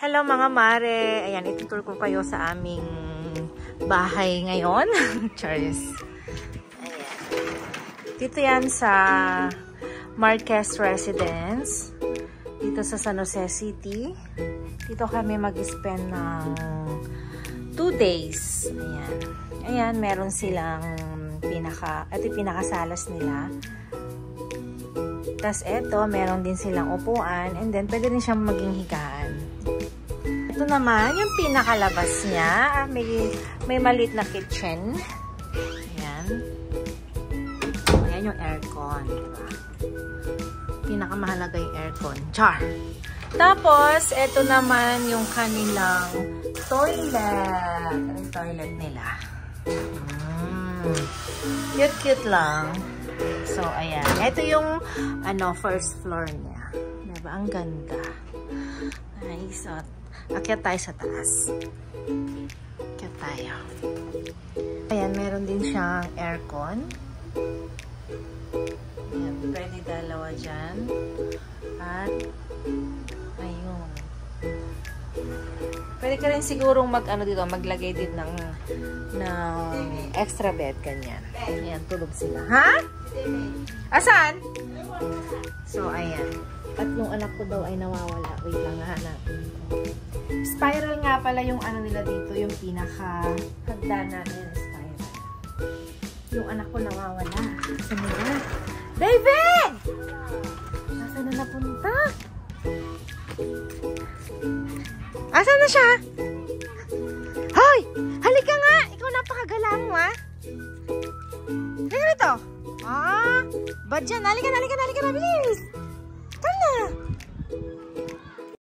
Hello mga mare! Ayan, itutur ko kayo sa aming bahay ngayon. Cheers! Ayan. Dito yan sa Marquez Residence. Dito sa San Jose City. Dito kami mag-spend ng 2 days. Ayan. Ayan, meron silang ito yung pinakasalas nila. Tapos eto, meron din silang upuan. And then, pwede din siyang maging higaan. Ito naman, yung pinakalabas niya. May maliit na kitchen. Ayan. Ayan yung aircon. Diba? Pinakamahalaga yung aircon. Char! Tapos, ito naman yung kanilang toilet. Ito yung toilet nila. Cute-cute lang. So, ayan. Ito yung first floor niya. Diba? Ang ganda. Nice. So, akyat tayo sa taas. Akyat tayo. Ayan, meron din siyang aircon. Ayan, pwede dalawa dyan. At, ayun. Pwede ka rin sigurong maglagay din ng extra bed, ganyan. Ayan, tulog sila. Ha? Asan? So, ayan. At yung anak ko daw ay nawawala. Wait lang, hanapin ko. Spiral nga pala yung nila dito. Yung pinaka-hagdanan. Ayan, spiral. Yung anak ko nawawala. Saan na? David! Nasaan na napunta? Asan na siya? Hoy! Halika nga! Ikaw napakagala mo, ha? Halika rito! Bad yan. Halika na, halika na, halika na. Bilis!